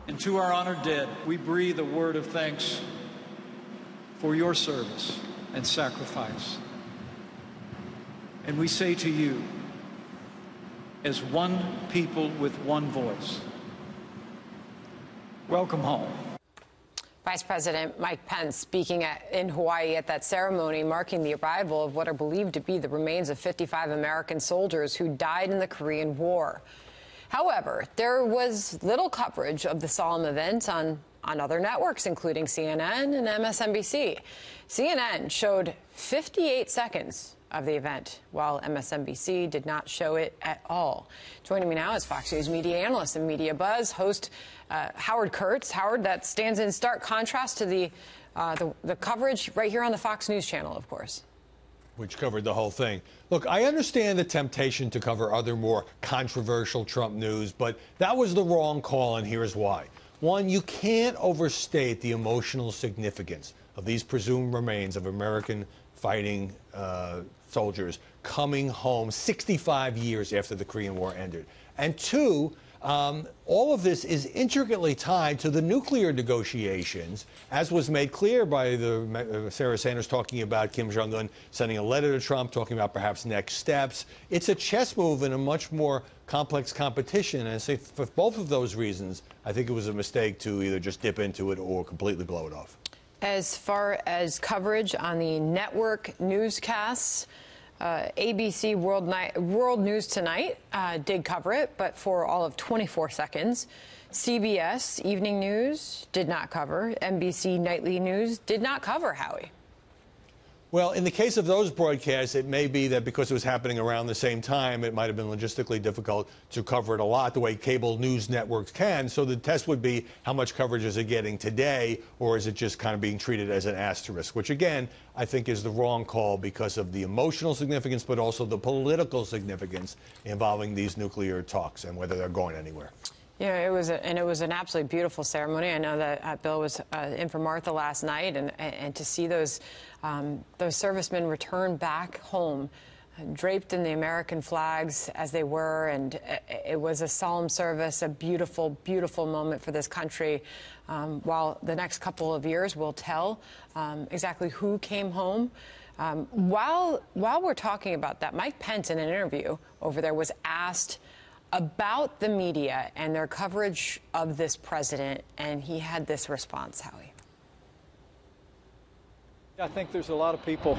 And to our honored dead, we breathe a word of thanks for your service and sacrifice. And we say to you, as one people with one voice, welcome home. Vice President Mike Pence speaking in Hawaii at that ceremony marking the arrival of what are believed to be the remains of 55 American soldiers who died in the Korean War. However, there was little coverage of the solemn event on other networks, including CNN and MSNBC. CNN showed 58 seconds of the event, while MSNBC did not show it at all. Joining me now is Fox News media analyst and Media Buzz host Howard Kurtz. Howard, that stands in stark contrast to the coverage right here on the Fox News channel, of course. Which covered the whole thing. Look, I understand the temptation to cover other more controversial Trump news, but that was the wrong call, and here's why. One, you can't overstate the emotional significance of these presumed remains of American fighting soldiers coming home 65 years after the Korean War ended. And two, all of this is intricately tied to the nuclear negotiations, as was made clear by Sarah Sanders talking about Kim Jong-un sending a letter to Trump, talking about perhaps next steps. It's a chess move in a much more complex competition. And so for both of those reasons, I think it was a mistake to either just dip into it or completely blow it off. As far as coverage on the network newscasts, ABC World News Tonight did cover it, but for all of 24 seconds. CBS Evening News did not cover. NBC Nightly News did not cover, Howie. Well, in the case of those broadcasts, it may be that because it was happening around the same time, it might have been logistically difficult to cover it a lot the way cable news networks can. So the test would be how much coverage is it getting today, or is it just kind of being treated as an asterisk, which, again, I think is the wrong call because of the emotional significance, but also the political significance involving these nuclear talks and whether they're going anywhere. Yeah, it was an absolutely beautiful ceremony. I know that Bill was in for Martha last night, and to see those servicemen return back home, draped in the American flags as they were, and it was a solemn service, a beautiful, beautiful moment for this country. While the next couple of years will tell exactly who came home. While we're talking about that, Mike Pence in an interview over there was asked about the media and their coverage of this president, and he had this response, Howie. I think there's a lot of people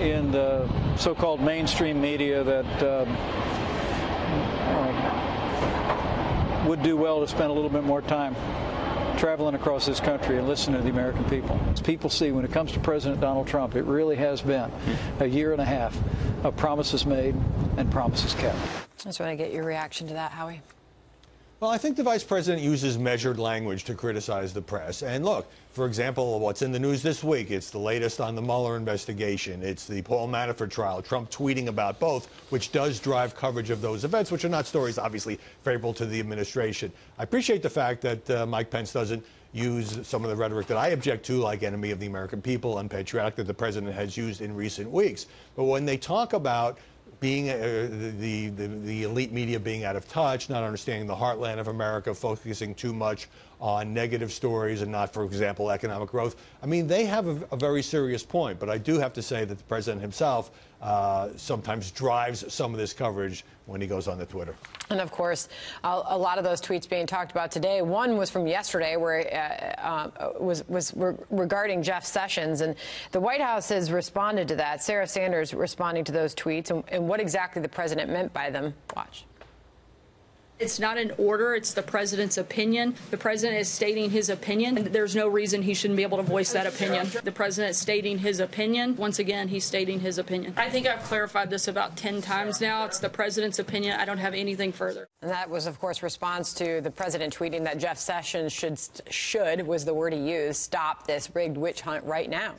in the so-called mainstream media that would do well to spend a little bit more time traveling across this country and listening to the American people. As people see, when it comes to President Donald Trump, it really has been a year and a half of promises made and promises kept. I just want to get your reaction to that, Howie. Well, I think the vice president uses measured language to criticize the press. And look, for example, what's in the news this week, it's the latest on the Mueller investigation. It's the Paul Manafort trial, Trump tweeting about both, which does drive coverage of those events, which are not stories, obviously, favorable to the administration. I appreciate the fact that Mike Pence doesn't use some of the rhetoric that I object to, like enemy of the American people, unpatriotic, that the president has used in recent weeks. But when they talk about being the elite media being out of touch, not understanding the heartland of America, focusing too much on negative stories and not, for example, economic growth. I mean, they have a very serious point, but I do have to say that the president himself sometimes drives some of this coverage when he goes on the Twitter. And of course, a lot of those tweets being talked about today. One was from yesterday, where was regarding Jeff Sessions, and the White House has responded to that. Sarah Sanders responding to those tweets and what exactly the president meant by them. Watch. It's not an order. It's the president's opinion. The president is stating his opinion. And there's no reason he shouldn't be able to voice that opinion. The president is stating his opinion. Once again, he's stating his opinion. I think I've clarified this about 10 times now. It's the president's opinion. I don't have anything further. And that was, of course, response to the president tweeting that Jeff Sessions should was the word he used, stop this rigged witch hunt right now.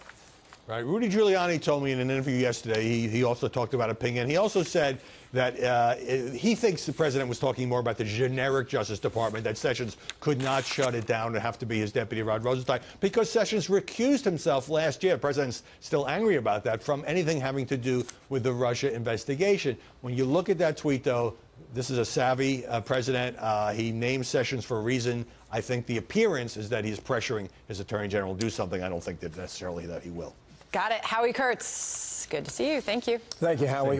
Right. Rudy Giuliani told me in an interview yesterday, he also talked about opinion. He also said that he thinks the president was talking more about the generic Justice Department, that Sessions could not shut it down and have to be his deputy, Rod Rosenstein, because Sessions recused himself last year. The president's still angry about that, from anything having to do with the Russia investigation. When you look at that tweet, though, this is a savvy president. He named Sessions for a reason. I think the appearance is that he's pressuring his attorney general to do something. I don't think that necessarily that he will. Got it. Howie Kurtz, good to see you. Thank you. Thank you, Howie.